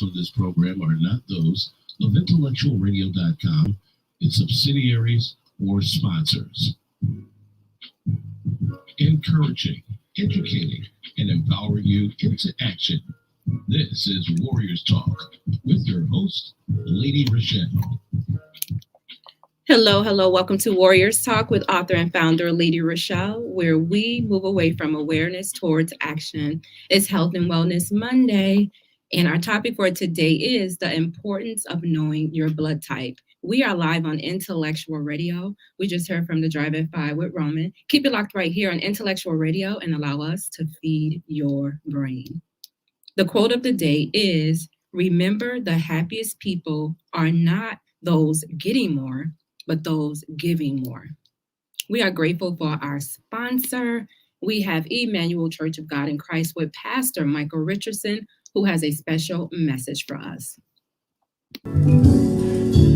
expressed on this program are not those of intellectualradio.com, its subsidiaries, or sponsors. Encouraging, educating, and empowering you into action. This is Warriors Talk with your host, Lady ReShell. Hello. Welcome to Warriors Talk with author and founder Lady ReShell, where we move away from awareness towards action. It's Health and Wellness Monday, and our topic for today is the importance of knowing your blood type. We are live on Intellectual Radio. We just heard from the Drive at 5 with Roman. Keep it locked right here on Intellectual Radio and allow us to feed your brain. The quote of the day is, "Remember, the happiest people are not those getting more, but those giving more." We are grateful for our sponsor. We have Emanuel C.O.G.I.C with Pastor Michael Richardson, who has a special message for us.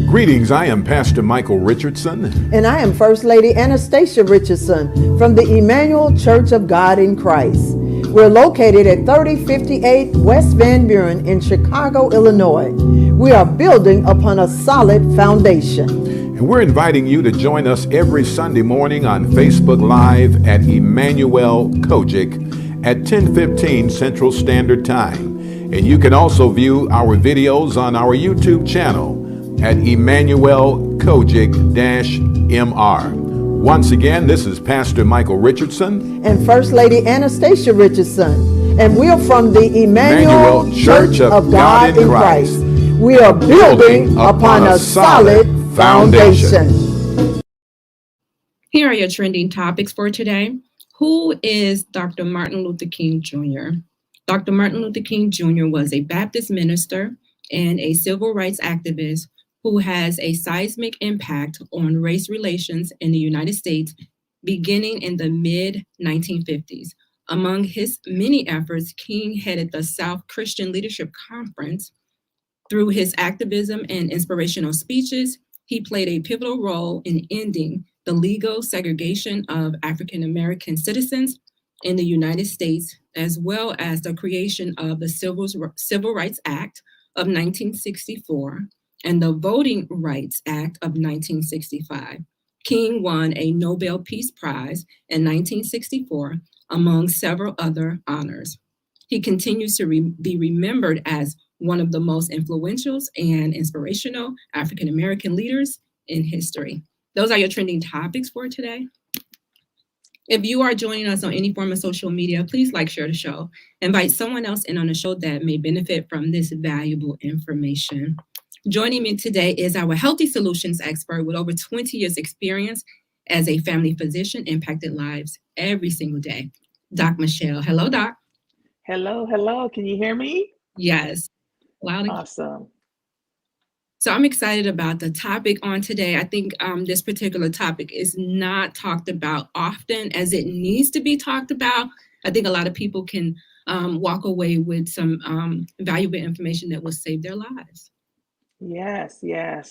Greetings, I am Pastor Michael Richardson. And I am First Lady Anastasia Richardson from the Emanuel Church of God in Christ. We're located at 3058 West Van Buren in Chicago, Illinois. We are building upon a solid foundation. And we're inviting you to join us every Sunday morning on Facebook Live at Emanuel C.O.G.I.C at 10:15 Central Standard Time. And you can also view our videos on our YouTube channel at Emanuel C.O.G.I.C-MR. Once again, this is Pastor Michael Richardson and First Lady Anastasia Richardson, and we're from the Emanuel Church of God in Christ. We are building upon a solid foundation. Here are your trending topics for today. Who is Dr. Martin Luther King Jr.? Dr. Martin Luther King Jr. was a Baptist minister and a civil rights activist who has a seismic impact on race relations in the United States beginning in the mid-1950s. Among his many efforts, King headed the South Christian Leadership Conference. Through his activism and inspirational speeches, he played a pivotal role in ending the legal segregation of African American citizens in the United States, as well as the creation of the Civil Rights Act of 1964 and the Voting Rights Act of 1965. King won a Nobel Peace Prize in 1964, among several other honors. He continues to be remembered as one of the most influential and inspirational African American leaders in history. Those are your trending topics for today. If you are joining us on any form of social media, please like, share the show. Invite someone else in on the show that may benefit from this valuable information. Joining me today is our Healthy Solutions expert with over 20 years experience as a family physician, impacted lives every single day, Doc Michelle. Hello, Doc. Hello. Can you hear me? Yes. Loud and awesome. So I'm excited about the topic on today. I think this particular topic is not talked about often as it needs to be talked about. I think a lot of people can walk away with some valuable information that will save their lives. Yes.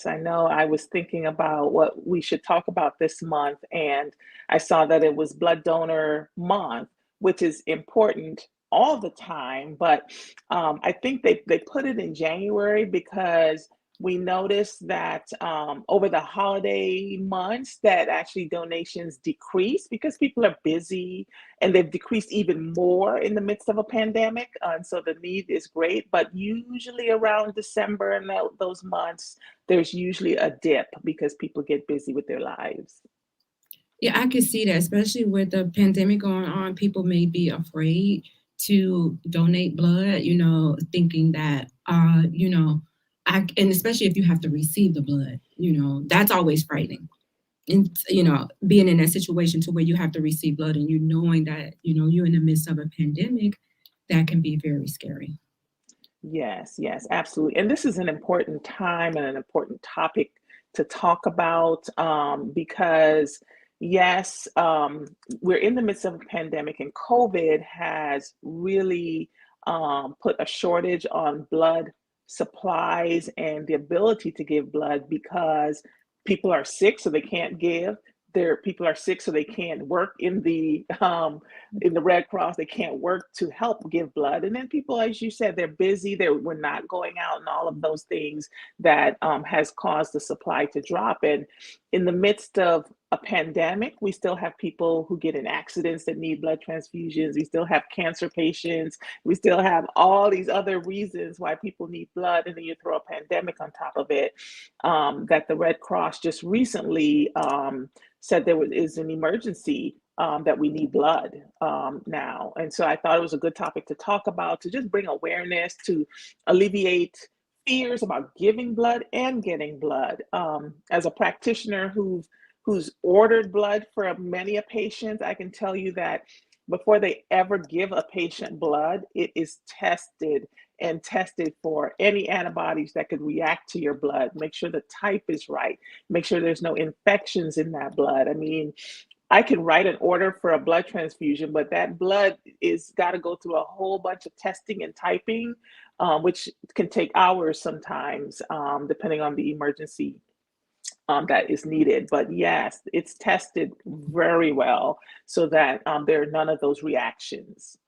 I know I was thinking about what we should talk about this month, and I saw that it was Blood Donor Month, which is important all the time, but I think they put it in January because we noticed that over the holiday months that actually donations decrease because people are busy, and they've decreased even more in the midst of a pandemic. And so the need is great, but usually around December and those months, there's usually a dip because people get busy with their lives. Yeah, I can see that, especially with the pandemic going on. People may be afraid to donate blood, thinking that, and especially if you have to receive the blood, that's always frightening. And, being in that situation to where you have to receive blood and knowing that, you're in the midst of a pandemic, that can be very scary. Yes, absolutely. And this is an important time and an important topic to talk about because yes, we're in the midst of a pandemic, and COVID has really put a shortage on blood supplies and the ability to give blood because people are sick, so they can't give. people are sick, so they can't work in the Red Cross. They can't work to help give blood. And then people, as you said, they're busy. We're not going out, and all of those things that has caused the supply to drop. And in the midst of a pandemic, we still have people who get in accidents that need blood transfusions. We still have cancer patients. We still have all these other reasons why people need blood. And then you throw a pandemic on top of it, that the Red Cross just recently said there is an emergency, that we need blood now. And so I thought it was a good topic to talk about, to just bring awareness, to alleviate fears about giving blood and getting blood. As a practitioner who's ordered blood for many a patient, I can tell you that before they ever give a patient blood, it is tested for any antibodies that could react to your blood. Make sure the type is right. Make sure there's no infections in that blood. I mean, I can write an order for a blood transfusion, but that blood is got to go through a whole bunch of testing and typing, which can take hours sometimes, depending on the emergency that is needed. But yes, it's tested very well so that there are none of those reactions.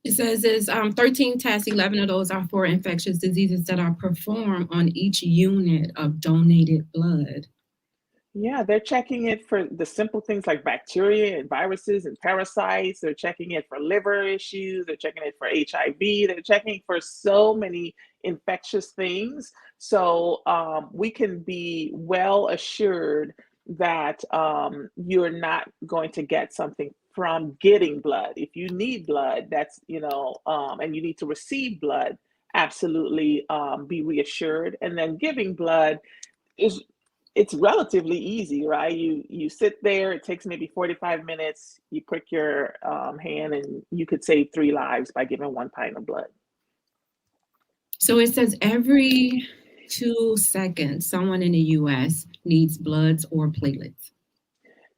It says there's 13 tests, 11 of those are for infectious diseases that are performed on each unit of donated blood. Yeah, they're checking it for the simple things like bacteria and viruses and parasites. They're checking it for liver issues. They're checking it for HIV. They're checking for so many infectious things. So we can be well assured that you're not going to get something from getting blood. If you need blood, that's, and you need to receive blood, absolutely be reassured. And then giving blood it's relatively easy, right? You sit there, it takes maybe 45 minutes, you prick your hand, and you could save 3 lives by giving 1 pint of blood. So it says every 2 seconds, someone in the US needs bloods or platelets.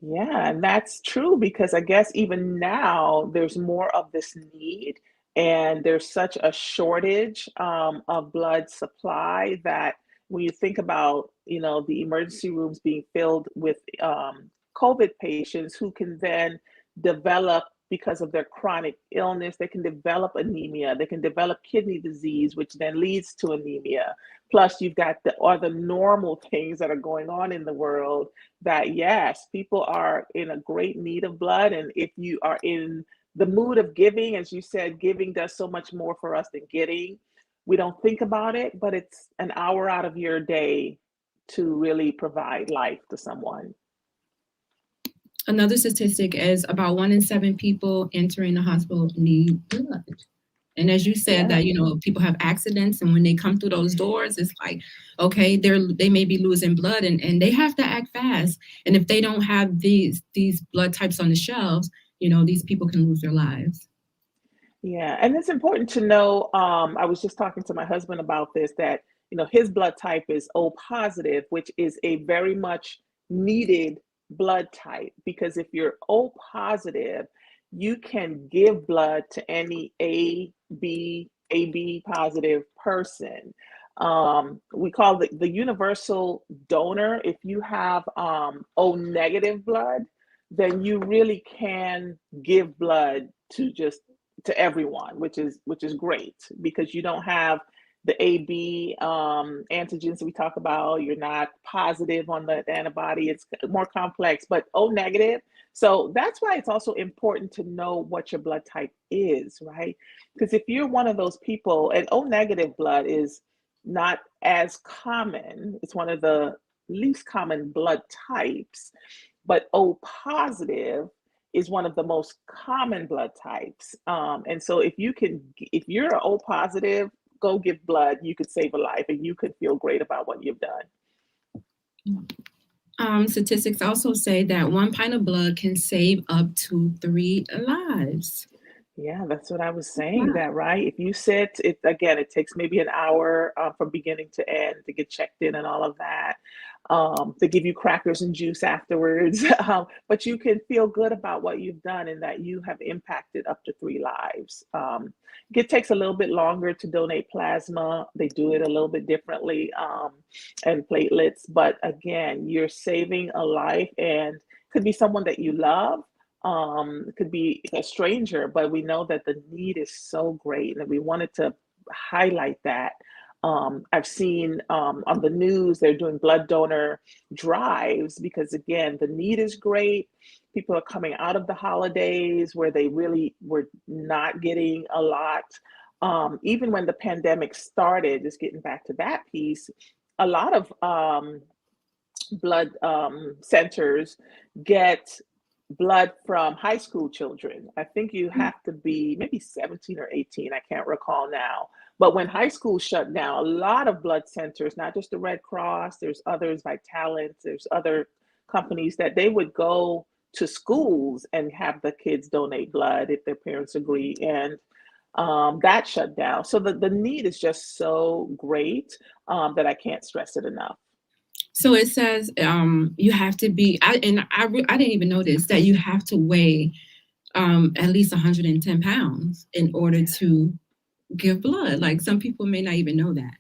Yeah, and that's true, because I guess even now there's more of this need, and there's such a shortage of blood supply that when you think about, the emergency rooms being filled with COVID patients who can then develop, because of their chronic illness, they can develop anemia, they can develop kidney disease, which then leads to anemia. Plus, you've got the other normal things that are going on in the world that, yes, people are in a great need of blood. And if you are in the mood of giving, as you said, giving does so much more for us than getting. We don't think about it, but it's an hour out of your day to really provide life to someone. Another statistic is about 1 in 7 people entering the hospital need blood. And as you said, that people have accidents, and when they come through those doors, it's like, okay, they may be losing blood, and they have to act fast. And if they don't have these blood types on the shelves, these people can lose their lives. Yeah, and it's important to know, I was just talking to my husband about this, that, his blood type is O positive, which is a very much needed blood type, because if you're O positive, you can give blood to any AB positive person. We call it the universal donor. If you have O negative blood, then you really can give blood to everyone, which is great, because you don't have the AB antigens that we talk about. You're not positive on the antibody. It's more complex, but O negative. So that's why it's also important to know what your blood type is, right? Because if you're one of those people, and O negative blood is not as common, it's one of the least common blood types, but O positive is one of the most common blood types. And so if you're O positive, go give blood, you could save a life, and you could feel great about what you've done. Statistics also say that 1 pint of blood can save up to 3 lives. Yeah, that's what I was saying, that, right? If you sit, it takes maybe an hour from beginning to end to get checked in and all of that. They give you crackers and juice afterwards, but you can feel good about what you've done and that you have impacted up to 3 lives. It takes a little bit longer to donate plasma. They do it a little bit differently, and platelets, but again, you're saving a life, and could be someone that you love. It could be a stranger, but we know that the need is so great, and we wanted to highlight that. I've seen on the news they're doing blood donor drives because, again, the need is great. People are coming out of the holidays where they really were not getting a lot. Even when the pandemic started, just getting back to that piece, a lot of blood centers get blood from high school children. I think you have to be maybe 17 or 18, I can't recall now. But when high school shut down, a lot of blood centers, not just the Red Cross, there's others, Vitalant, there's other companies that they would go to schools and have the kids donate blood if their parents agree. And that shut down. So the need is just so great that I can't stress it enough. So it says you have to be, I didn't even know this, that you have to weigh at least 110 pounds in order to give blood. Like some people may not even know that.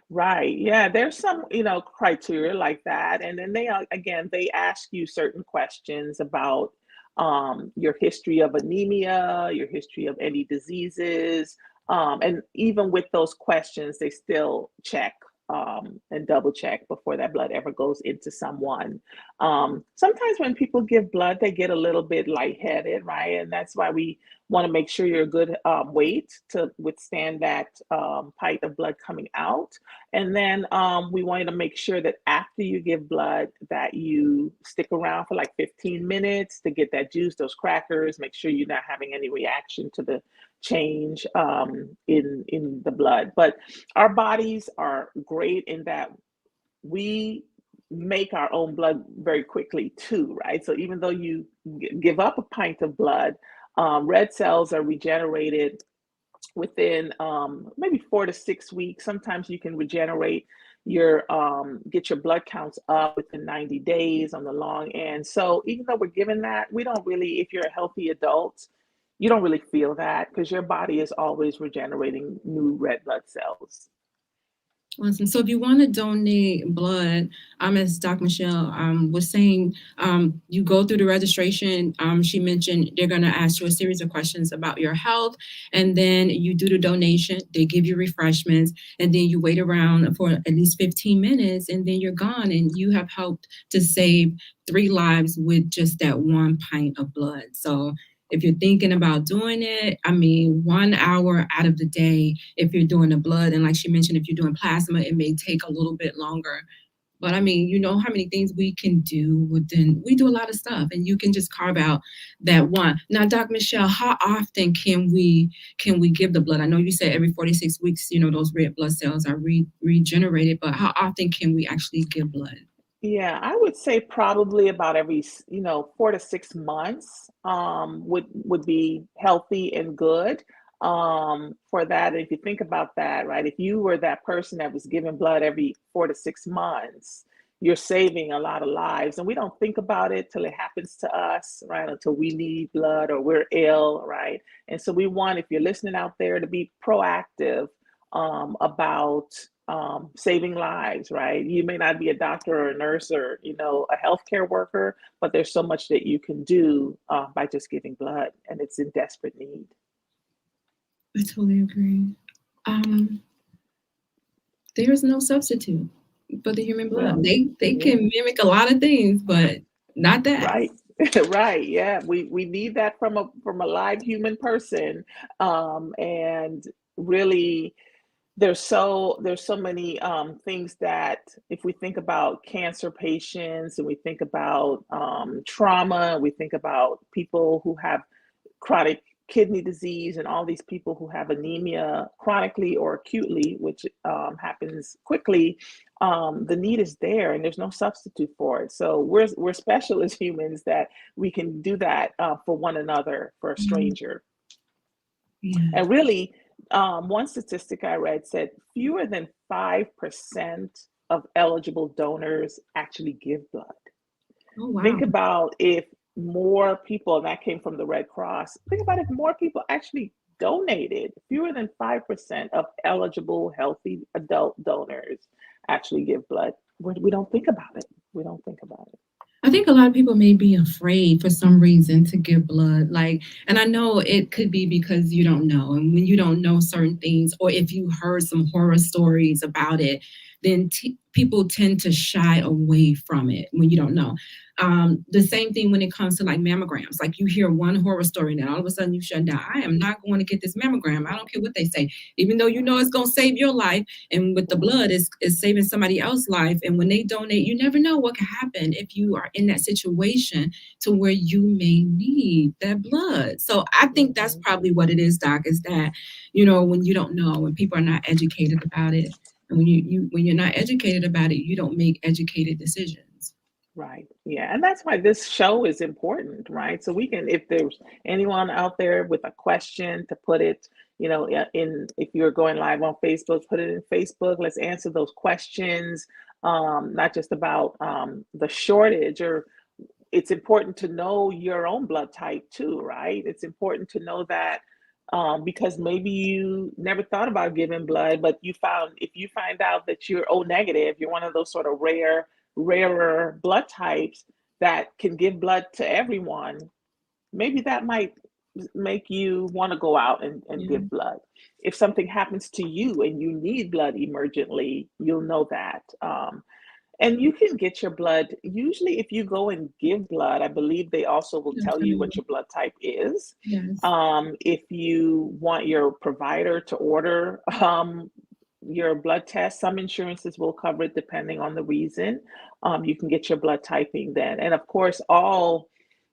Right. Yeah. There's some, criteria like that. And then they ask you certain questions about your history of anemia, your history of any diseases. And even with those questions, they still check and double check before that blood ever goes into someone. Sometimes when people give blood, they get a little bit lightheaded, right? And that's why we want to make sure you're a good weight to withstand that pint of blood coming out. And then we wanted to make sure that after you give blood that you stick around for like 15 minutes to get that juice, those crackers, make sure you're not having any reaction to the change in the blood. But our bodies are great in that we make our own blood very quickly too, right? So even though you give up a pint of blood, red cells are regenerated within maybe 4 to 6 weeks. Sometimes you can regenerate your get your blood counts up within 90 days on the long end. So even though we're given that, we don't really, if you're a healthy adult, you don't really feel that because your body is always regenerating new red blood cells. Awesome. So if you want to donate blood, as Dr. Michelle was saying, you go through the registration. She mentioned they're going to ask you a series of questions about your health, and then you do the donation. They give you refreshments, and then you wait around for at least 15 minutes, and then you're gone, and you have helped to save 3 lives with just that 1 pint of blood. So if you're thinking about doing it, 1 hour out of the day, if you're doing the blood, and like she mentioned, if you're doing plasma, it may take a little bit longer. But you know how many things we can do within, we do a lot of stuff, and you can just carve out that one. Now, Dr. Michelle, how often can we give the blood? I know you said every 46 weeks, those red blood cells are regenerated, but how often can we actually give blood? Yeah, I would say probably about every 4 to 6 months would be healthy and good for that. If you think about that, right? If you were that person that was giving blood every 4 to 6 months, you're saving a lot of lives. And we don't think about it till it happens to us, right? Until we need blood or we're ill, right? And so we want, if you're listening out there, to be proactive about saving lives, right? You may not be a doctor or a nurse or, a healthcare worker, but there's so much that you can do by just giving blood, and it's in desperate need. I totally agree. There's no substitute for the human blood. They can mimic a lot of things, but not that. Right. Right. Yeah. We need that from a live human person. And really, there's so many things that, if we think about cancer patients and we think about trauma, we think about people who have chronic kidney disease and all these people who have anemia chronically or acutely, which happens quickly, the need is there and there's no substitute for it. So we're special as humans that we can do that for one another, for a stranger. Yeah. And really, one statistic I read said fewer than 5% of eligible donors actually give blood. Oh, wow. Think about if more people, and that came from the Red Cross, think about if more people actually donated. Fewer than 5% of eligible, healthy adult donors actually give blood. We don't think about it. We don't think about it. I think a lot of people may be afraid for some reason to give blood. Like, and I know it could be because you don't know. And when you don't know certain things, or if you heard some horror stories about it, then people tend to shy away from it when you don't know. The same thing when it comes to like mammograms. Like you hear one horror story and then all of a sudden you shut down. I am not going to get this mammogram. I don't care what they say, even though you know it's going to save your life. And with the blood, is saving somebody else's life. And when they donate, you never know what can happen if you are in that situation to where you may need that blood. So I think that's probably what it is, Doc, is that, you know, when you don't know, when people are not educated about it, and when you're not educated about it, you don't make educated decisions. Right. Yeah. And that's why this show is important, right? So we can, if there's anyone out there with a question, to put it, you know, if you're going live on Facebook, put it in Facebook. Let's answer those questions, not just about the shortage, or it's important to know your own blood type too, right? It's important to know that because maybe you never thought about giving blood, but if you find out that you're O negative, you're one of those sort of rarer blood types that can give blood to everyone, maybe that might make you want to go out and give blood. If something happens to you and you need blood emergently, you'll know that. And you can get your blood. Usually, if you go and give blood, I believe they also will tell you what your blood type is. Yes. If you want your provider to order your blood test, some insurances will cover it depending on the reason. You can get your blood typing then. And of course, all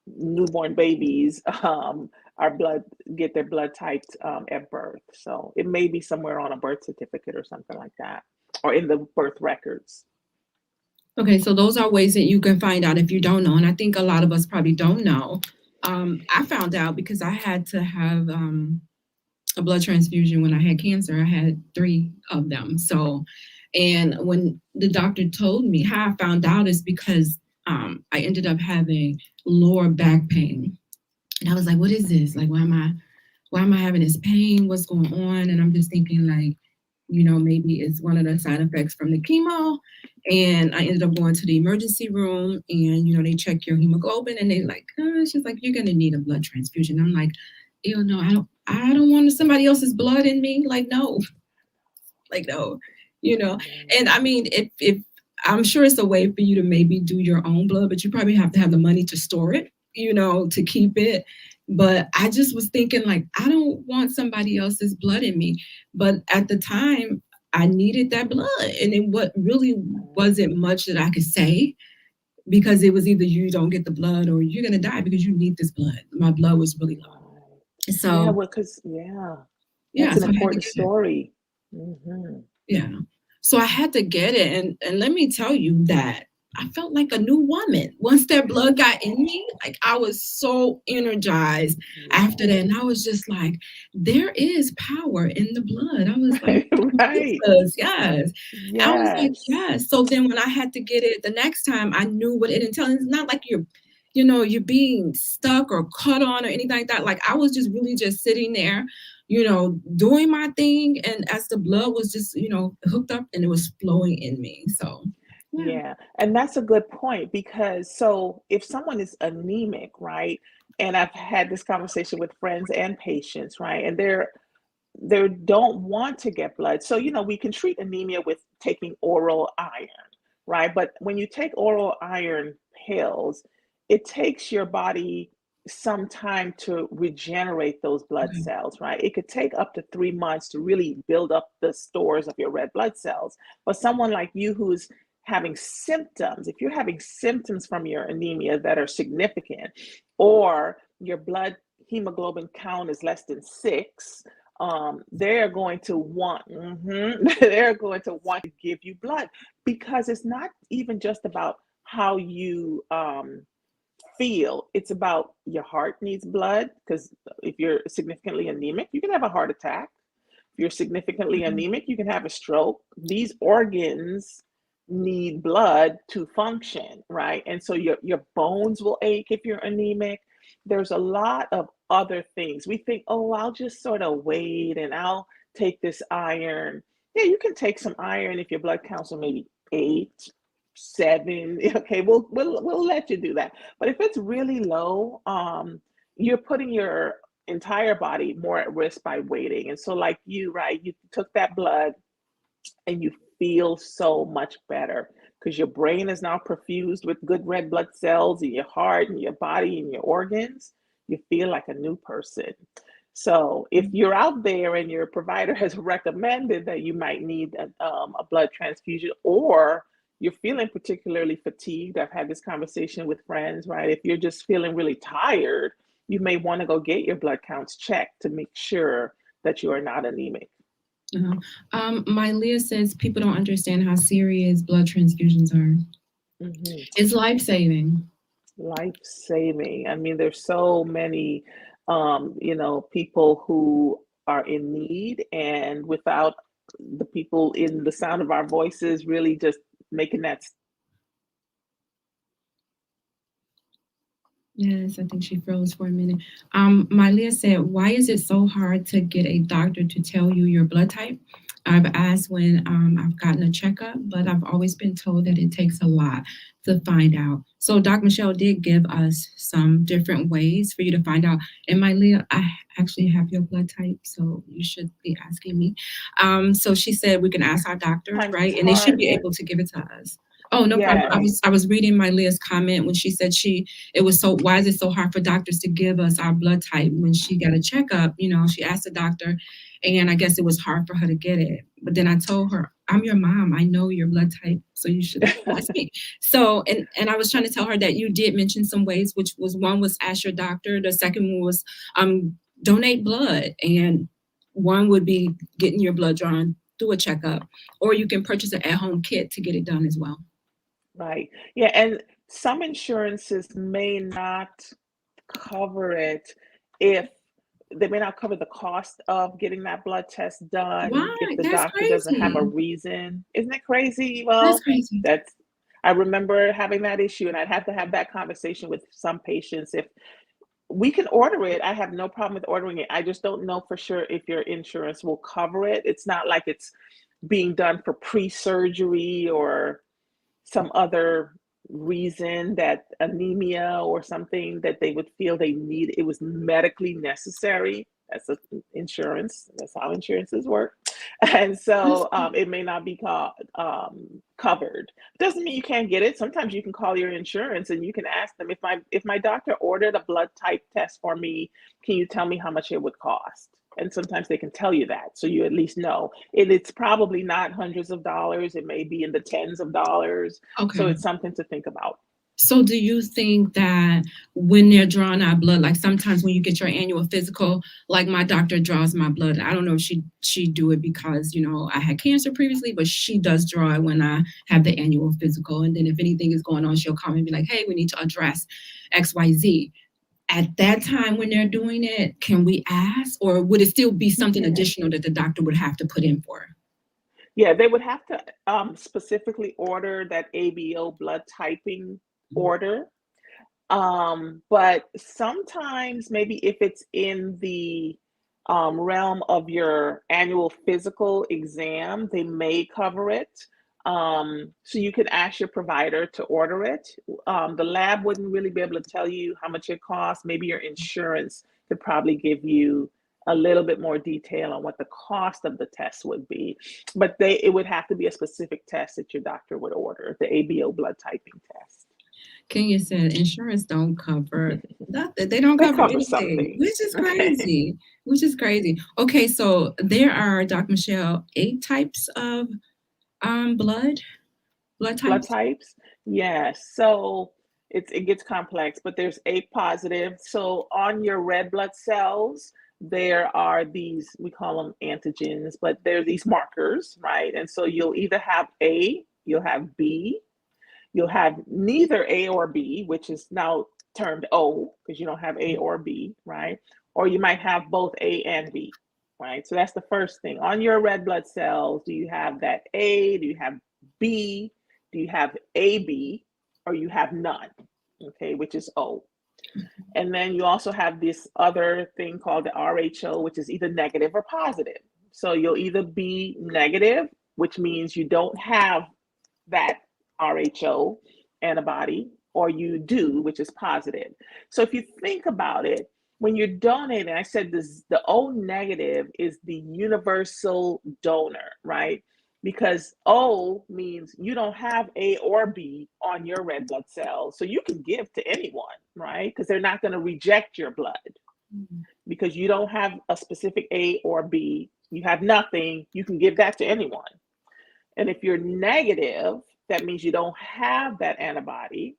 newborn babies get their blood typed at birth. So it may be somewhere on a birth certificate or something like that, or in the birth records. Okay, so those are ways that you can find out if you don't know. And I think a lot of us probably don't know. I found out because I had to have a blood transfusion when I had cancer. I had 3 of them. So, and when the doctor told me, how I found out is because I ended up having lower back pain. And I was like, what is this? Like, why am I having this pain? What's going on? And I'm just thinking like, you know, maybe it's one of the side effects from the chemo. And I ended up going to the emergency room and, you know, they check your hemoglobin and they like, she's like, you're going to need a blood transfusion. I'm like, ew, no, I don't want somebody else's blood in me. Like, no, you know? And I mean, if I'm sure it's a way for you to maybe do your own blood, but you probably have to have the money to store it, you know, to keep it. But I just was thinking like, I don't want somebody else's blood in me. But at the time I needed that blood, and it really wasn't much that I could say, because it was either you don't get the blood or you're going to die because you need this blood. My blood was really low. So yeah, well, because yeah, that's so an important story. Yeah. So I had to get it. And let me tell you that I felt like a new woman. Once that blood got in me, like I was so energized after that. And I was just like, there is power in the blood. I was like, right. Yes. Yes. I was like, yes. So then when I had to get it the next time, I knew what it entailed. It's not like you're being stuck or caught on or anything like that. Like I was just really just sitting there, you know, doing my thing. And as the blood was just, you know, hooked up and it was flowing in me. So yeah. And that's a good point, because so if someone is anemic, right? And I've had this conversation with friends and patients, right? And they don't want to get blood. So, you know, we can treat anemia with taking oral iron, right? But when you take oral iron pills, it takes your body some time to regenerate those blood cells, right? It could take up to 3 months to really build up the stores of your red blood cells. But someone like you who's having symptoms, if you're having symptoms from your anemia that are significant, or your blood hemoglobin count is less than 6, they're going to want to give you blood, because it's not even just about how you feel. It's about your heart needs blood, because if you're significantly anemic, you can have a heart attack. If you're significantly anemic, you can have a stroke. These organs need blood to function, right? And so your bones will ache if you're anemic. There's a lot of other things. We think, oh, I'll just sort of wait and I'll take this iron. Yeah, you can take some iron if your blood counts are maybe 8, 7. Okay, we'll let you do that. But if it's really low, you're putting your entire body more at risk by waiting. And so, like you, right? You took that blood and you feel so much better because your brain is now perfused with good red blood cells in your heart and your body and your organs. You feel like a new person. So if you're out there and your provider has recommended that you might need a blood transfusion, or you're feeling particularly fatigued, I've had this conversation with friends, right? If you're just feeling really tired, you may want to go get your blood counts checked to make sure that you are not anemic. MyLeah says people don't understand how serious blood transfusions are. Mm-hmm. It's life-saving. Life-saving. I mean, there's so many, people who are in need, and without the people in the sound of our voices really just making that. Yes, I think she froze for a minute. MyLeah said, why is it so hard to get a doctor to tell you your blood type? I've asked when I've gotten a checkup, but I've always been told that it takes a lot to find out. So Dr. Michelle did give us some different ways for you to find out. And MyLeah, I actually have your blood type, so you should be asking me. So she said we can ask our doctor, right? And they should be able to give it to us. Oh, no problem. I was reading MyLeah's comment when she said why is it so hard for doctors to give us our blood type when she got a checkup? She asked the doctor, and I guess it was hard for her to get it. But then I told her, I'm your mom. I know your blood type, so you should ask me. So, and I was trying to tell her that you did mention some ways, which was one was ask your doctor. The second one was donate blood. And one would be getting your blood drawn through a checkup, or you can purchase an at-home kit to get it done as well. Right. Yeah. And some insurances may not cover it if they may not cover the cost of getting that blood test done. Why? If the That's doctor doesn't have a crazy. reason. Isn't it crazy? That's Well, crazy. I remember having that issue, and I'd have to have that conversation with some patients. If we can order it, I have no problem with ordering it. I just don't know for sure if your insurance will cover it. It's not like it's being done for pre-surgery or some other reason, that anemia or something that they would feel they need, it was medically necessary. That's insurance. That's how insurances work. And so it may not be covered. Doesn't mean you can't get it. Sometimes you can call your insurance and you can ask them, if my doctor ordered a blood type test for me, can you tell me how much it would cost? And sometimes they can tell you that, so you at least know. It's probably not hundreds of dollars. It may be in the tens of dollars. Okay. So it's something to think about. So do you think that when they're drawing our blood, like sometimes when you get your annual physical, like my doctor draws my blood, I don't know if she do it because, I had cancer previously, but she does draw it when I have the annual physical. And then if anything is going on, she'll call me and be like, hey, we need to address XYZ. At that time when they're doing it, can we ask, or would it still be something additional that the doctor would have to put in for? Yeah, they would have to specifically order that ABO blood typing order. But sometimes maybe if it's in the realm of your annual physical exam, they may cover it. So you can ask your provider to order it. The lab wouldn't really be able to tell you how much it costs. Maybe your insurance could probably give you a little bit more detail on what the cost of the test would be. But it would have to be a specific test that your doctor would order, the ABO blood typing test. Kenya said insurance don't cover nothing. They don't cover anything, something. Which is crazy. Which is crazy. Okay, so there are, Dr. Michelle, 8 types of blood types. Blood types, yes. So it gets complex, but there's 8 positive. So on your red blood cells, there are these, we call them antigens, but they're these markers, right? And so you'll either have A, you'll have B, you'll have neither A or B, which is now termed O, because you don't have A or B, right? Or you might have both A and B, right? So that's the first thing. On your red blood cells, do you have that A? Do you have B? Do you have AB or you have none? Okay, which is O. And then you also have this other thing called the RHO, which is either negative or positive. So you'll either be negative, which means you don't have that RHO antibody, or you do, which is positive. So if you think about it, when you're donating, I said this, the O negative is the universal donor, right? Because O means you don't have A or B on your red blood cells. So you can give to anyone, right? Because they're not going to reject your blood because you don't have a specific A or B. You have nothing. You can give that to anyone. And if you're negative, that means you don't have that antibody.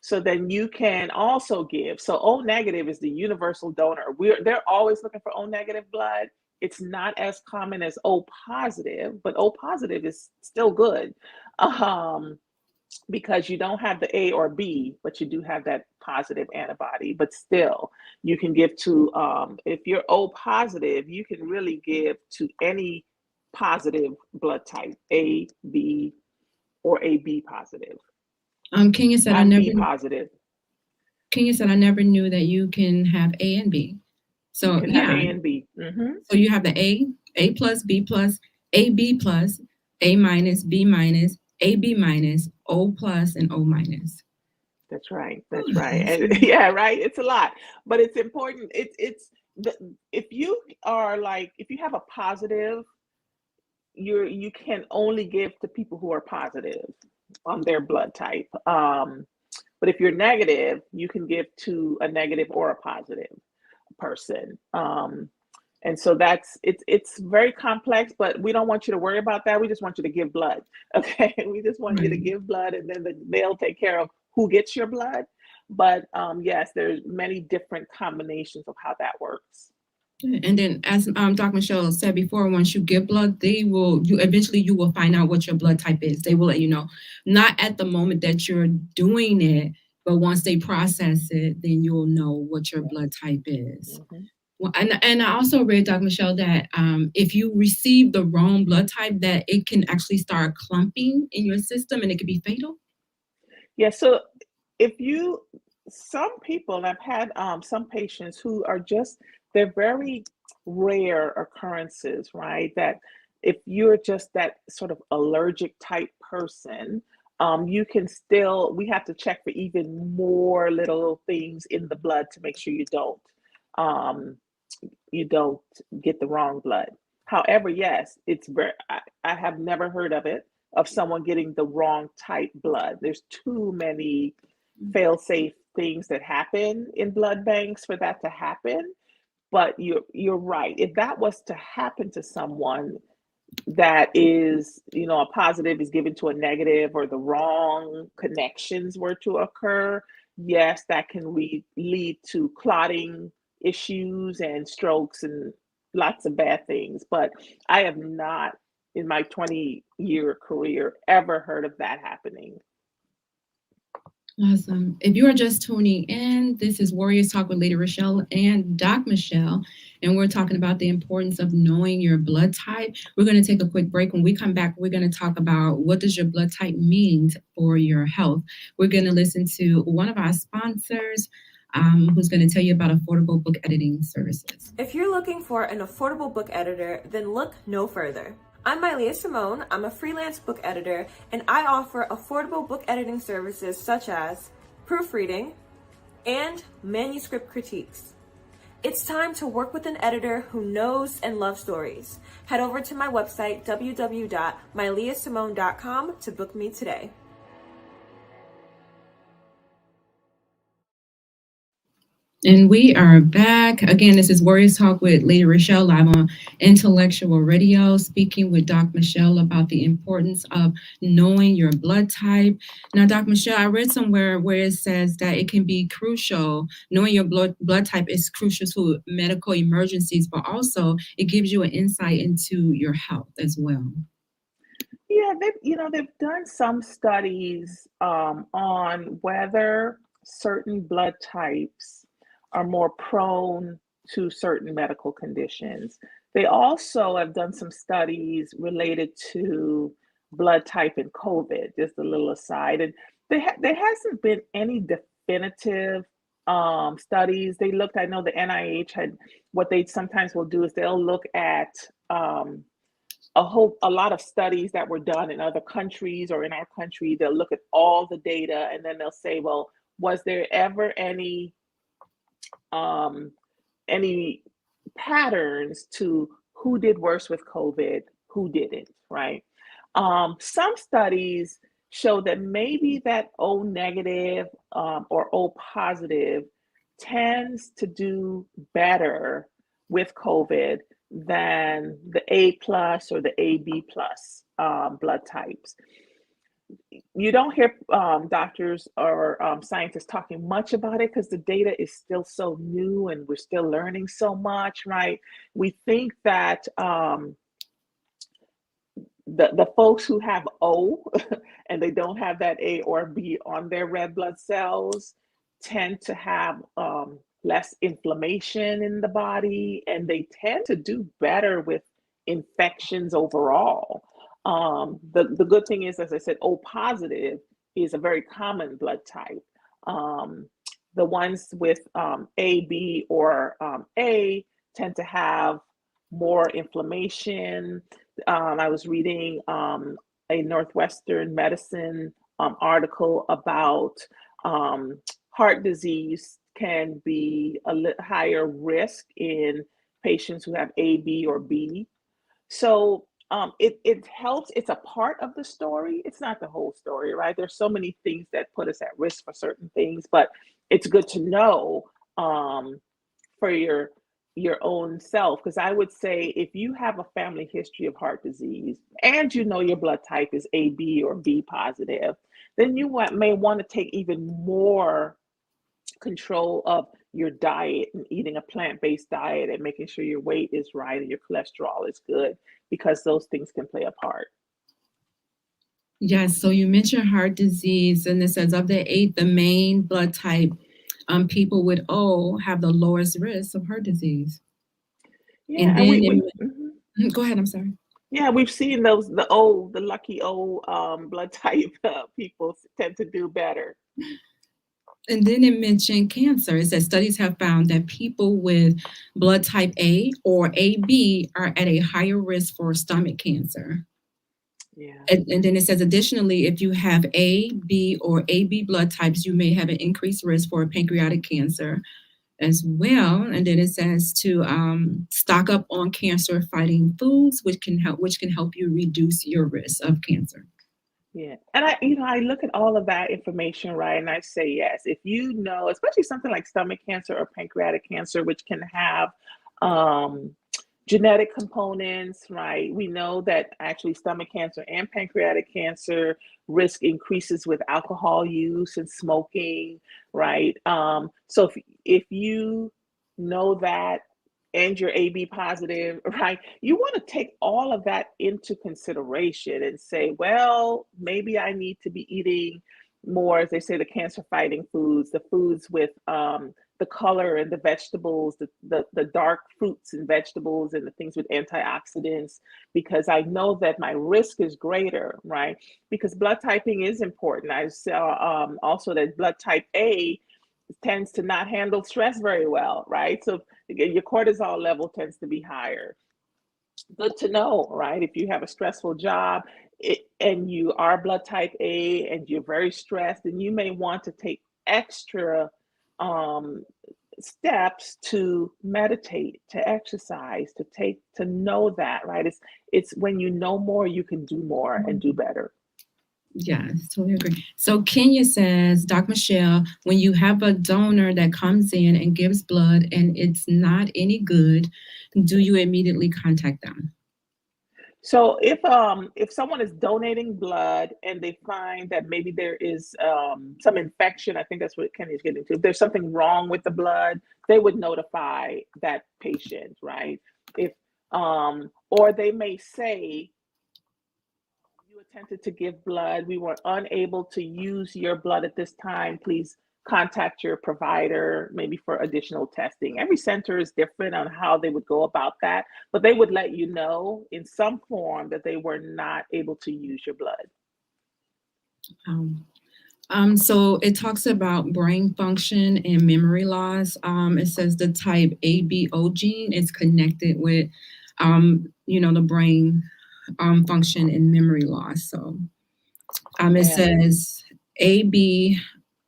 So then you can also give. So O negative is the universal donor. They're always looking for O negative blood. It's not as common as O positive, but O positive is still good because you don't have the A or B, but you do have that positive antibody. But still, you can give to, if you're O positive, you can really give to any positive blood type, A, B, or AB positive. Kenya said Not B positive. Kenya said I never knew that you can have A and B. So you can have A and B. So you have the A plus, B plus, AB plus, A minus, B minus, AB minus, O plus, and O minus. That's right. That's right. And yeah, right. It's a lot, but it's important. If you are like, if you have a positive, you can only give to people who are positive on their blood type. But if you're negative, you can give to a negative or a positive person. And so it's very complex, but we don't want you to worry about that. We just want you to give blood. Okay. We just want you to give blood, and then they'll take care of who gets your blood. But yes, there's many different combinations of how that works. And then, as Dr. Michelle said before, once you give blood, eventually you will find out what your blood type is. They will let you know, not at the moment that you're doing it, but once they process it, then you'll know what your blood type is. Mm-hmm. Well, and I also read, Dr. Michelle, that if you receive the wrong blood type, that it can actually start clumping in your system and it could be fatal. Yeah. So some people, and I've had some patients who are they're very rare occurrences, right? That if you're just that sort of allergic type person, we have to check for even more little things in the blood to make sure you don't get the wrong blood. However, yes, I have never heard of someone getting the wrong type blood. There's too many fail-safe things that happen in blood banks for that to happen. But you're right. If that was to happen to someone that is, a positive is given to a negative, or the wrong connections were to occur, yes, that can lead to clotting issues and strokes and lots of bad things. But I have not, in my 20-year career, ever heard of that happening. Awesome. If you are just tuning in, this is Warriors Talk with Lady ReShell and Doc Michelle, and we're talking about the importance of knowing your blood type. We're going to take a quick break. When we come back, we're going to talk about what does your blood type mean for your health. We're going to listen to one of our sponsors, who's going to tell you about affordable book editing services. If you're looking for an affordable book editor, then look no further. I'm MyLeah Symone. I'm a freelance book editor, and I offer affordable book editing services such as proofreading and manuscript critiques. It's time to work with an editor who knows and loves stories. Head over to my website, www.myleahsymone.com, to book me today. And we are back. Again, this is Warriors Talk with Lady ReShell, live on Intellectual Radio, speaking with Doc Michelle about the importance of knowing your blood type. Now, Doc Michelle, I read somewhere where it says that it can be crucial. Knowing your blood type is crucial to medical emergencies, but also it gives you an insight into your health as well. Yeah, they've done some studies on whether certain blood types are more prone to certain medical conditions. They also have done some studies related to blood type in COVID, just a little aside. And there hasn't been any definitive studies. They looked, I know the NIH had, what they sometimes will do is they'll look at a lot of studies that were done in other countries or in our country. They'll look at all the data and then they'll say, well, was there ever any patterns to who did worse with COVID, who didn't, right? Some studies show that maybe that O negative or O positive tends to do better with COVID than the A plus or the AB plus blood types. You don't hear doctors or scientists talking much about it because the data is still so new and we're still learning so much, right? We think that the folks who have O and they don't have that A or B on their red blood cells tend to have less inflammation in the body, and they tend to do better with infections overall. The good thing is, as I said, O positive is a very common blood type. The ones with A, B, or A tend to have more inflammation. I was reading a Northwestern Medicine article about heart disease can be a higher risk in patients who have A, B, or B. So it helps. It's a part of the story. It's not the whole story, right? There's so many things that put us at risk for certain things, but it's good to know for your own self. Because I would say if you have a family history of heart disease and you know your blood type is AB or B positive, then you may want to take even more control of your diet and eating a plant-based diet and making sure your weight is right and your cholesterol is good, because those things can play a part. Yes, so you mentioned heart disease, and it says of the 8, the main blood type, people with O have the lowest risk of heart disease. Yeah, and then mm-hmm. Go ahead, I'm sorry. Yeah, we've seen the lucky O blood type people tend to do better. And then it mentioned cancer. It says studies have found that people with blood type A or AB are at a higher risk for stomach cancer. Yeah. And then it says, additionally, if you have A, B, or AB blood types, you may have an increased risk for pancreatic cancer as well. And then it says to stock up on cancer-fighting foods, which can help you reduce your risk of cancer. Yeah, and I look at all of that information, right, and I say yes. If you know, especially something like stomach cancer or pancreatic cancer, which can have genetic components, right? We know that actually stomach cancer and pancreatic cancer risk increases with alcohol use and smoking, right? So if you know that and you're AB positive, right? You want to take all of that into consideration and say, well, maybe I need to be eating more, as they say, the cancer-fighting foods, the foods with the color and the vegetables, the dark fruits and vegetables and the things with antioxidants, because I know that my risk is greater, right? Because blood typing is important. I saw also that blood type A tends to not handle stress very well, right? So your cortisol level tends to be higher. Good to know, right? If you have a stressful job and you are blood type A and you're very stressed, then you may want to take extra steps to meditate, to exercise, to know that, right? It's when you know more, you can do more and do better. Yes, totally agree. So Kenya says, Dr. Michelle, when you have a donor that comes in and gives blood and it's not any good, do you immediately contact them? So if someone is donating blood and they find that maybe there is some infection, I think that's what Kenny's getting to. If there's something wrong with the blood, they would notify that patient, right? If or they may say, you attempted to give blood, we were unable to use your blood at this time, please contact your provider maybe for additional testing. Every center is different on how they would go about that, but they would let you know in some form that they were not able to use your blood. So it talks about brain function and memory loss. It says the type ABO gene is connected with, the brain function and memory loss. So it says AB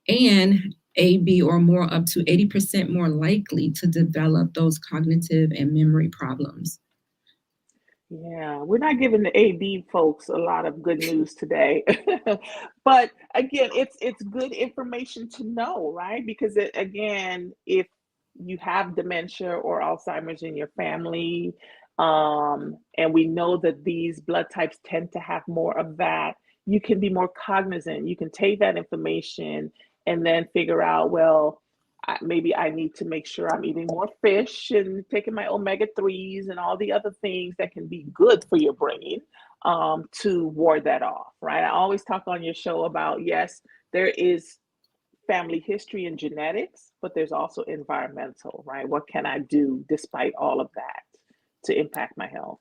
and AB or more, up to 80% more likely to develop those cognitive and memory problems. Yeah, we're not giving the AB folks a lot of good news today. But again, it's good information to know, right? Because again, if you have dementia or Alzheimer's in your family, and we know that these blood types tend to have more of that, you can be more cognizant. You can take that information and then figure out, well, maybe I need to make sure I'm eating more fish and taking my omega-3s and all the other things that can be good for your brain, to ward that off, right? I always talk on your show about, yes, there is family history and genetics, but there's also environmental, right? What can I do despite all of that to impact my health?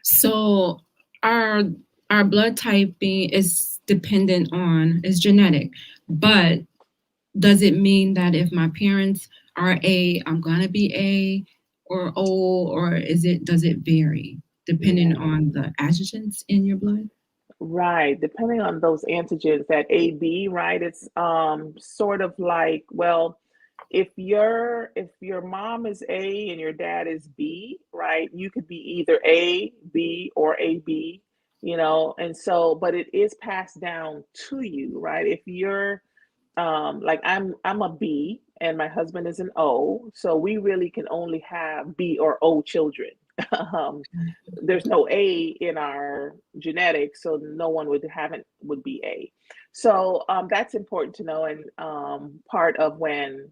So our blood typing is genetic, but does it mean that if my parents are A, I'm gonna be A or O, or does it vary depending on the antigens in your blood? Right, depending on those antigens, that AB, right? It's sort of like, well, if your mom is A and your dad is B, right? You could be either A, B, or AB, and so, but it is passed down to you, right? If you're like I'm a B and my husband is an O, so we really can only have B or O children. There's no A in our genetics, so no one would be A. So that's important to know, and part of when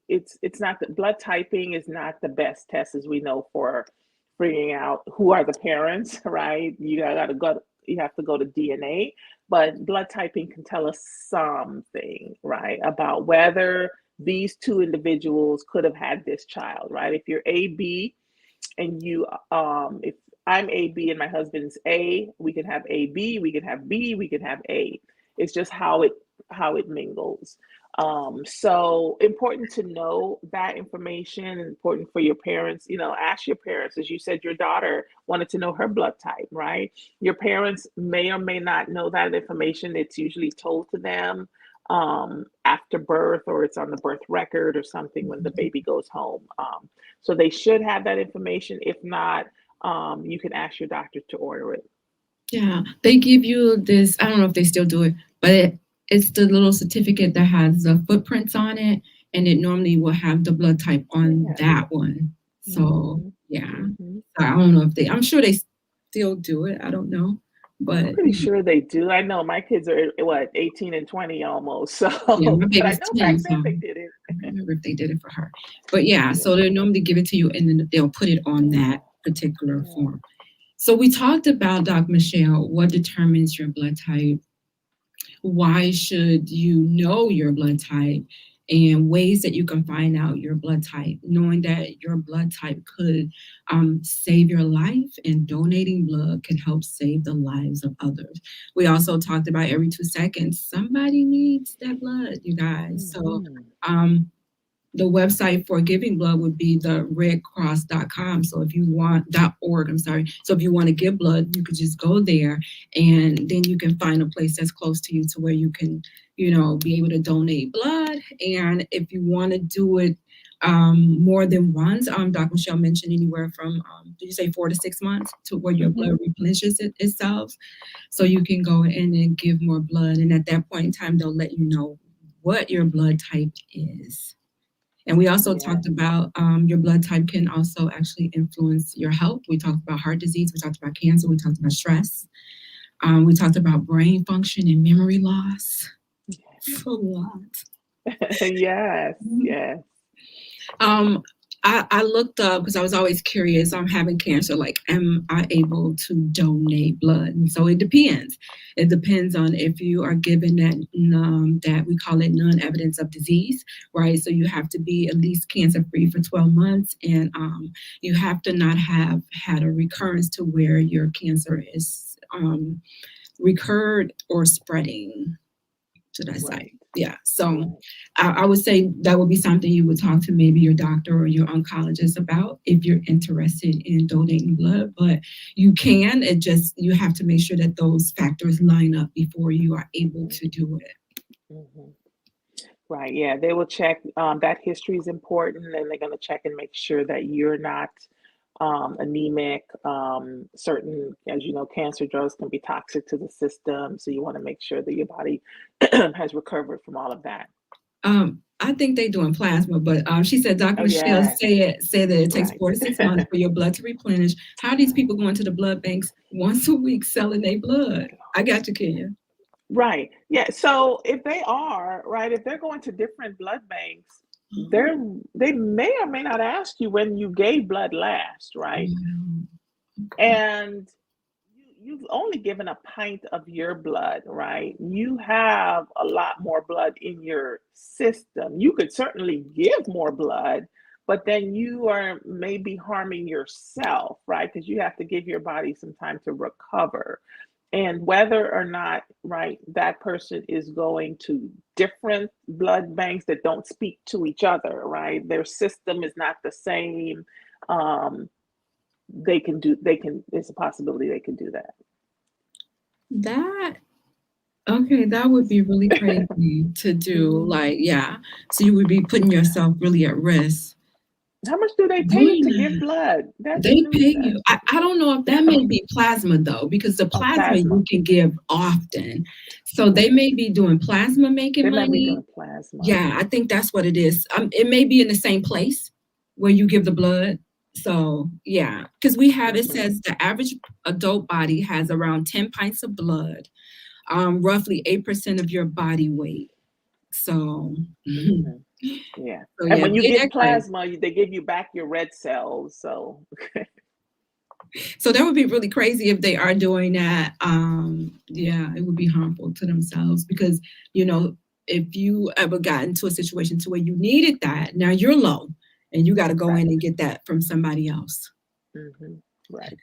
it's not the blood typing is not the best test, as we know, for figuring out who are the parents, right? You have to go to DNA, but blood typing can tell us something, right, about whether these two individuals could have had this child, right? If you're AB and if I'm AB and my husband's A, we can have AB, we can have B, we can have A. It's just how it mingles. So important to know that information, important for your parents, ask your parents. As you said, your daughter wanted to know her blood type, right? Your parents may or may not know that information. It's usually told to them after birth, or it's on the birth record or something when the baby goes home. So they should have that information. If not, you can ask your doctor to order it. Yeah, they give you this, I don't know if they still do it, but it's the little certificate that has the footprints on it, and it normally will have the blood type on that one. So I don't know if I'm sure they still do it. I don't know, but I'm pretty sure they do. I know my kids are 18 and 20 almost. So yeah, my but I baby's know 10, back then so they did it. I don't remember if they did it for her, but so they normally give it to you and then they'll put it on that particular form. So we talked about, Dr. Michelle, what determines your blood type. Why should you know your blood type, and ways that you can find out your blood type, knowing that your blood type could save your life, and donating blood can help save the lives of others. We also talked about every 2 seconds, somebody needs that blood, you guys. So the website for giving blood would be the redcross.com. So if you want .org, I'm sorry. So if you want to give blood, you could just go there, and then you can find a place that's close to you to where you can, be able to donate blood. And if you want to do it more than once, Dr. Michelle mentioned anywhere from, did you say 4 to 6 months, to where your blood replenishes itself. So you can go in and give more blood. And at that point in time, they'll let you know what your blood type is. And we also talked about your blood type can also actually influence your health. We talked about heart disease. We talked about cancer. We talked about stress. We talked about brain function and memory loss. It's a lot. Yes. I I looked up because I was always curious. I'm having cancer. Like, am I able to donate blood? And so it depends. It depends on if you are given that we call it non-evidence of disease, right? So you have to be at least cancer-free for 12 months, and you have to not have had a recurrence to where your cancer is recurred or spreading. Should I say? Right. Yeah. So I would say that would be something you would talk to maybe your doctor or your oncologist about if you're interested in donating blood. But you can, you have to make sure that those factors line up before you are able to do it. Mm-hmm. Right. Yeah. They will check. That history is important, and they're going to check and make sure that you're not anemic. Certain, as you know, cancer drugs can be toxic to the system. So you want to make sure that your body has recovered from all of that. I think they're doing plasma, but she said Dr. Oh, Michelle yes. said that it takes Right. 4 to 6 months for your blood to replenish. How are these people going to the blood banks once a week selling their blood? I got you, Kenya. Right. Yeah. So if they are, right, if they're going to different blood banks, they may or may not ask you when you gave blood last, right? And you've only given a pint of your blood, right? You have a lot more blood in your system. You could certainly give more blood, but then you are maybe harming yourself, right? Because you have to give your body some time to recover. And whether or not, right, that person is going to different blood banks that don't speak to each other, right? Their system is not the same. There's a possibility they can do that. That would be really crazy to do. Like, yeah. So you would be putting yourself really at risk. How much do they pay to give blood? That's They new. pay you. I don't know if that may be plasma though, because the plasma you can give often. So they may be doing plasma making They money. might be doing plasma. Yeah, I think that's what it is. It may be in the same place where you give the blood. So yeah, because it says the average adult body has around 10 pints of blood, roughly 8% of your body weight. So yeah. So, And when you give crazy. plasma, they give you back your red cells. So So that would be really crazy if they are doing that. Yeah, it would be harmful to themselves because, if you ever got into a situation to where you needed that, now you're low and you got to go in and get that from somebody else. Right.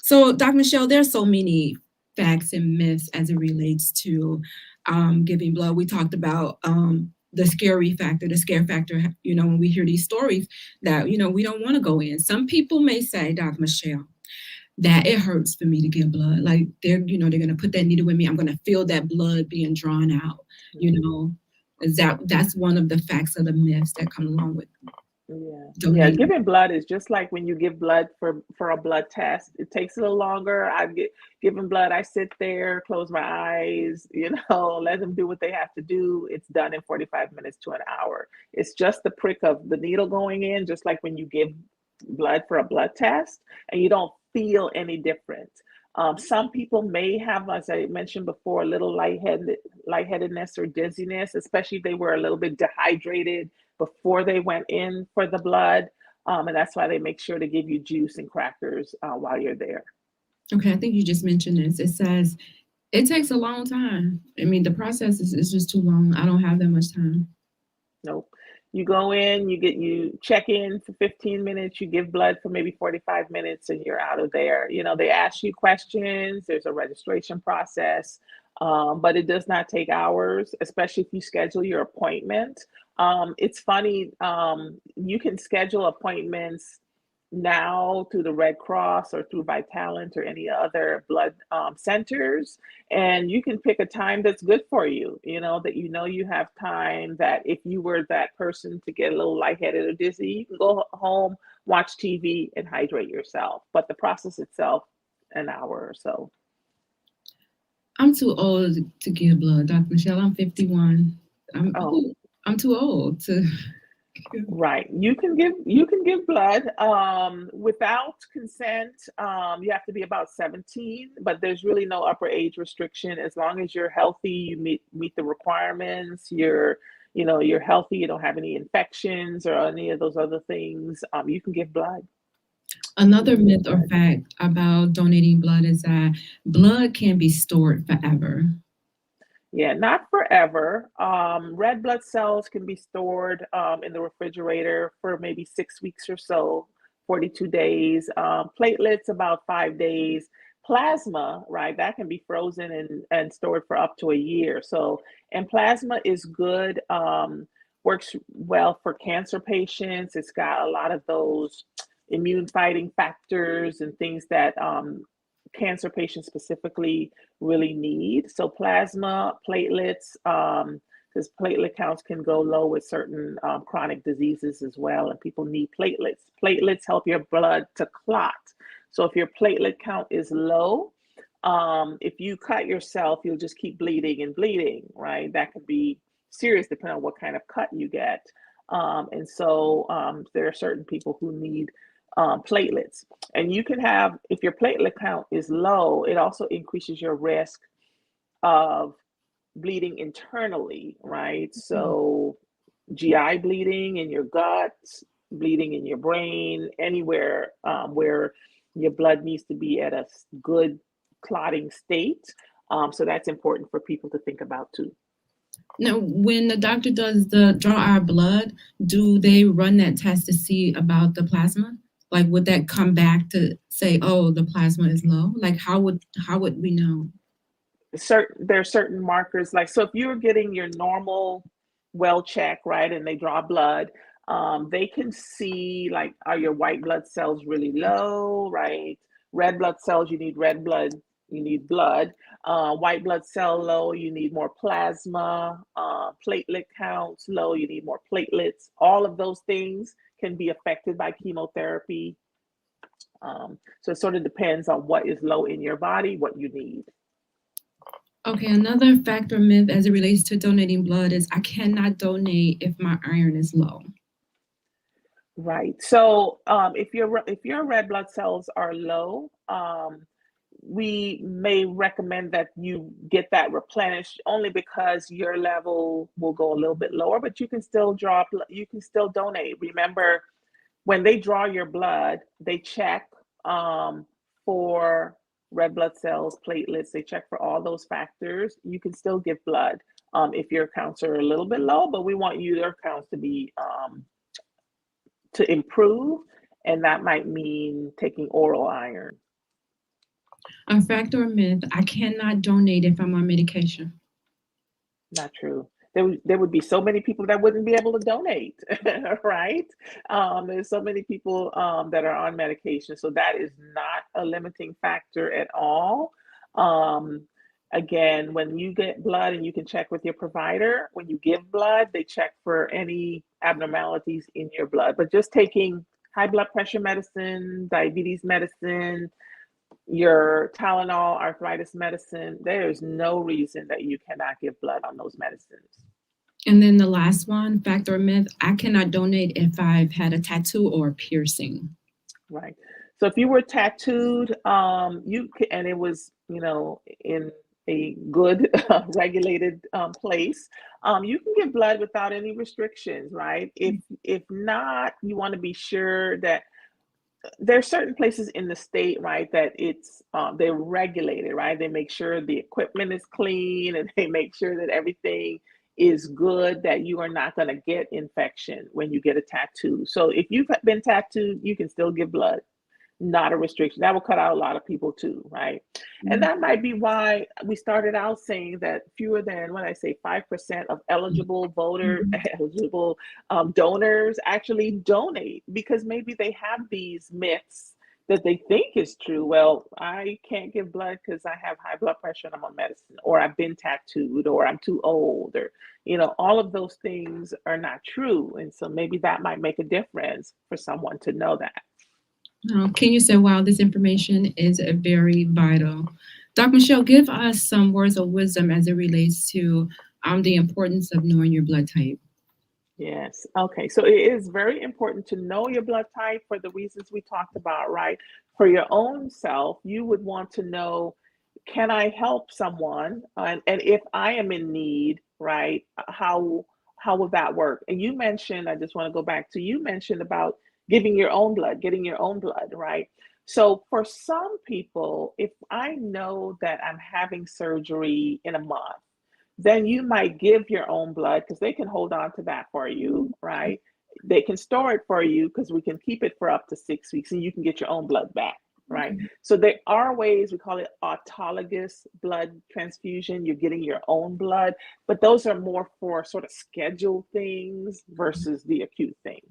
So, Dr. Michelle, there's so many facts and myths as it relates to giving blood. We talked about the scare factor, when we hear these stories that, we don't want to go in. Some people may say, Dr. Michelle, that it hurts for me to give blood. Like they're going to put that needle in me. I'm going to feel that blood being drawn out, that's one of the facts of the myths that come along with Yeah, giving blood is just like when you give blood for a blood test. It takes a little longer. Giving blood, I sit there, close my eyes, let them do what they have to do. It's done in 45 minutes to an hour. It's just the prick of the needle going in, just like when you give blood for a blood test, and you don't feel any different. Some people may have, as I mentioned before, a little lightheadedness or dizziness, especially if they were a little bit dehydrated before they went in for the blood. And that's why they make sure to give you juice and crackers while you're there. Okay, I think you just mentioned this. It says it takes a long time. I mean, the process is just too long. I don't have that much time. Nope. You go in, you check in for 15 minutes, you give blood for maybe 45 minutes, and you're out of there. They ask you questions. There's a registration process, but it does not take hours, especially if you schedule your appointment. It's funny, you can schedule appointments now through the Red Cross or through Vitalant or any other blood centers, and you can pick a time that's good for you, that you have time, that if you were that person to get a little lightheaded or dizzy, you can go home, watch TV, and hydrate yourself. But the process itself, an hour or so. I'm too old to give blood, Dr. Michelle. I'm 51. I'm too old to. Right. You can give blood without consent. You have to be about 17, but there's really no upper age restriction. As long as you're healthy, you meet the requirements, you're you're healthy, you don't have any infections or any of those other things, you can give blood. Another myth or fact about donating blood is that blood can be stored forever. Yeah, not forever. Red blood cells can be stored in the refrigerator for maybe 6 weeks or so, 42 days. Platelets, about 5 days. Plasma, right, that can be frozen and stored for up to a year. So, and plasma is good, works well for cancer patients. It's got a lot of those immune fighting factors and things that cancer patients specifically really need. So plasma, platelets, because platelet counts can go low with certain chronic diseases as well, and people need platelets. Platelets help your blood to clot. So if your platelet count is low, if you cut yourself, you'll just keep bleeding and bleeding, right? That could be serious depending on what kind of cut you get. And so there are certain people who need platelets. And you can have, if your platelet count is low, it also increases your risk of bleeding internally, right? So GI bleeding in your guts, bleeding in your brain, anywhere where your blood needs to be at a good clotting state. So that's important for people to think about too. Now, when the doctor does draw our blood, do they run that test to see about the plasma? Like, would that come back to say, oh, the plasma is low? Like, how would we know? There are certain markers, like, so if you're getting your normal well check, right, and they draw blood, they can see, like, are your white blood cells really low, right? Red blood cells, you need red blood, you need blood. White blood cell low, you need more plasma. Platelet counts low, you need more platelets. All of those things can be affected by chemotherapy. So it sort of depends on what is low in your body, what you need. Okay, another fact or myth as it relates to donating blood is I cannot donate if my iron is low. Right. So if your red blood cells are low, we may recommend that you get that replenished, only because your level will go a little bit lower, but you can still donate. Remember, when they draw your blood, they check for red blood cells, platelets, they check for all those factors. You can still give blood if your counts are a little bit low, but we want your counts to be to improve, and that might mean taking oral iron. A fact or myth, I cannot donate if I'm on medication. Not true. There would be so many people that wouldn't be able to donate, right? There's so many people that are on medication, so that is not a limiting factor at all. Again, when you get blood, and you can check with your provider, when you give blood, they check for any abnormalities in your blood. But just taking high blood pressure medicine, diabetes medicine, your Tylenol, arthritis medicine, there is no reason that you cannot give blood on those medicines. And then the last one, fact or myth, I cannot donate if I've had a tattoo or a piercing. Right. So if you were tattooed, you can, and it was, in a good regulated place, you can give blood without any restrictions, right? If not, you want to be sure that there are certain places in the state, right, that it's they're regulated, right? They make sure the equipment is clean, and they make sure that everything is good, that you are not going to get infection when you get a tattoo. So if you've been tattooed, you can still give blood. Not a restriction. That will cut out a lot of people too, right? Mm-hmm. And that might be why we started out saying that fewer than, when I say 5% of eligible eligible donors actually donate, because maybe they have these myths that they think is true. Well, I can't give blood because I have high blood pressure and I'm on medicine, or I've been tattooed, or I'm too old, or, all of those things are not true. And so maybe that might make a difference for someone to know that. Can you say, wow, this information is very vital. Dr. Michelle, give us some words of wisdom as it relates to the importance of knowing your blood type. Yes. Okay. So it is very important to know your blood type for the reasons we talked about, right? For your own self, you would want to know, can I help someone? And if I am in need, right, how how will that work? And you mentioned, I just want to go back to, you mentioned about giving your own blood, getting your own blood, right? So for some people, if I know that I'm having surgery in a month, then you might give your own blood because they can hold on to that for you, right? They can store it for you because we can keep it for up to 6 weeks and you can get your own blood back, right? So there are ways, we call it autologous blood transfusion. You're getting your own blood, but those are more for sort of scheduled things versus the acute thing.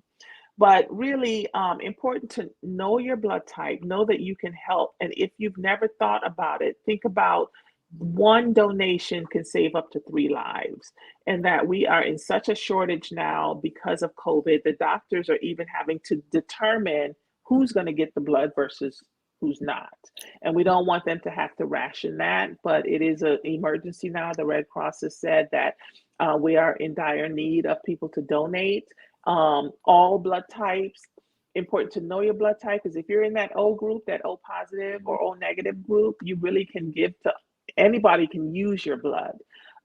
But really important to know your blood type, know that you can help. And if you've never thought about it, think about one donation can save up to 3 lives. And that we are in such a shortage now because of COVID, the doctors are even having to determine who's going to get the blood versus who's not. And we don't want them to have to ration that, but it is an emergency now. The Red Cross has said that we are in dire need of people to donate. All blood types, important to know your blood type, because if you're in that O group, that O positive or O negative group, you really can give to anybody, can use your blood.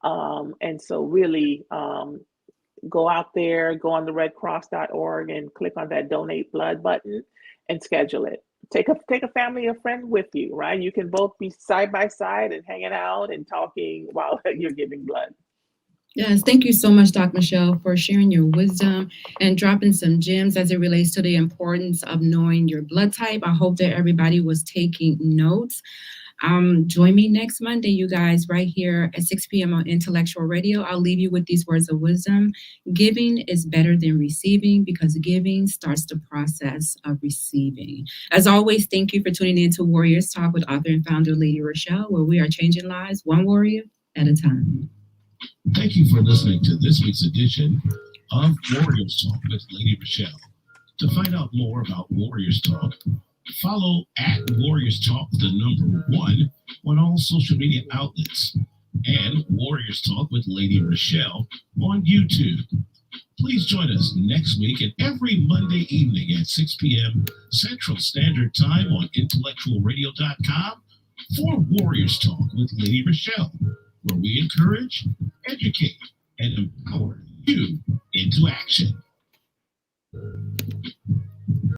And so really go out there, go on the redcross.org and click on that donate blood button and schedule it. Take a family or friend with you, right? You can both be side by side and hanging out and talking while you're giving blood. Yes, thank you so much, Dr. Michelle, for sharing your wisdom and dropping some gems as it relates to the importance of knowing your blood type. I hope that everybody was taking notes. Join me next Monday, you guys, right here at 6 p.m. on Intellectual Radio. I'll leave you with these words of wisdom. Giving is better than receiving because giving starts the process of receiving. As always, thank you for tuning in to Warriors Talk with author and founder Lady ReShell, where we are changing lives one warrior at a time. Thank you for listening to this week's edition of Warriors Talk with Lady ReShell. To find out more about Warriors Talk, follow at Warriors Talk, the number 1, on all social media outlets, and Warriors Talk with Lady ReShell on YouTube. Please join us next week and every Monday evening at 6 p.m. Central Standard Time on intellectualradio.com for Warriors Talk with Lady ReShell, where we encourage, educate, and empower you into action.